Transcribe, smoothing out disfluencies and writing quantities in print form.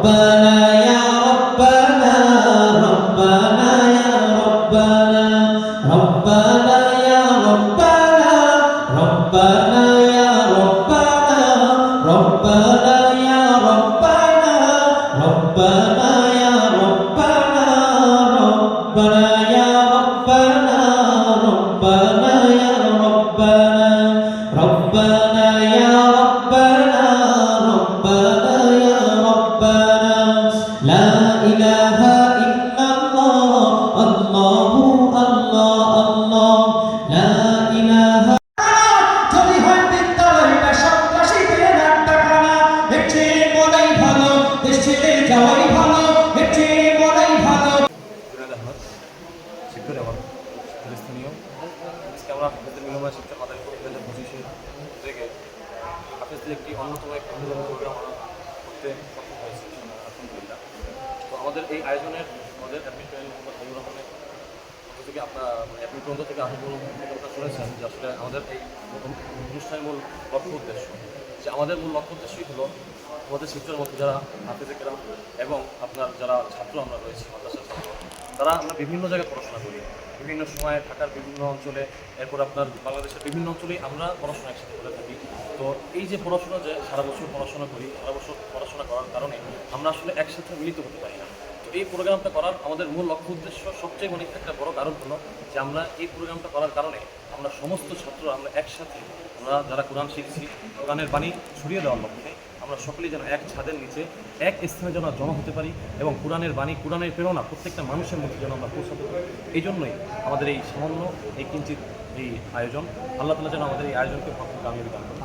ربنا يا ربنا ربنا يا ربنا ربنا يا ربنا ربنا يا ربنا ربنا يا ربنا ربنا يا ربنا ربنا يا ربنا ربنا يا ربنا ربنا يا ربنا ربنا يا ربنا لا إله إلا الله الله الله الله لا إله যদি হয় বিদ্যালয়টা সন্ত্রাসীদের আড্ডাখানা এর চেয়ে বলাই ভালো দেশ ছেড়ে যাওয়াই ভালো এর চেয়ে বলাই ভালো শিক্ষক আমার ফিলিস্তিনীয় আমরা হাফেজের বিনিময় শিক্ষা মাদারী পরিষদের 25 থেকে হাফেজের একটি অন্যতম এক আন্দোলন প্রোগ্রাম আমরা করতে সক্ষম হয়েছি আলহামদুলিল্লাহ। তো আমাদের এই আয়োজনের আমাদের অ্যাডমিন প্যানেল মোহাম্মদ হাবিবুর রহমানের পক্ষ থেকে আপনার অ্যাডমিন গ্রন্থ থেকে হাবিবুর আপনারা শুনেছেন যে আসলে আমাদের এই অনুষ্ঠানের মূল লক্ষ্য উদ্দেশ্য যে আমাদের মূল লক্ষ্য উদ্দেশ্যই হলো আমাদের শিক্ষার মধ্যে যারা হাফেজে কেরাম এবং আপনার যারা ছাত্র আমরা রয়েছি মাদ্রাসার ছাত্র তারা আমরা বিভিন্ন জায়গায় পড়াশোনা করি, বিভিন্ন সময়ে ঢাকার বিভিন্ন অঞ্চলে, এরপর আপনার বাংলাদেশের বিভিন্ন অঞ্চলেই আমরা পড়াশোনা একসাথে করে থাকি। তো এই যে পড়াশোনা যে সারা বছর পড়াশোনা করি, সারা বছর পড়াশোনা করার কারণে আমরা আসলে একসাথে মিলিত হতে পারি না। তো এই প্রোগ্রামটা করার আমাদের মূল লক্ষ্য উদ্দেশ্য সবচেয়ে মানে একটা বড় কারণ হলো যে আমরা এই প্রোগ্রামটা করার কারণে আমরা সমস্ত ছাত্র আমরা একসাথে আমরা যারা কোরআন শিখছি কোরআনের বাণী ছড়িয়ে দেওয়ার লক্ষ্যে আমরা সকলেই যেন এক ছাদের নিচে এক স্থানে যেন জমা হতে পারি এবং কোরআনের বাণী কোরআনের প্রেরণা প্রত্যেকটা মানুষের মধ্যে যেন আমরা পৌঁছাতে পারি। এই জন্যই আমাদের এই সামান্য এই কিঞ্চিত এই আয়োজন। আল্লাহ তাআলা যেন আমাদের এই আয়োজনকে কামিয়াবি দান করেন।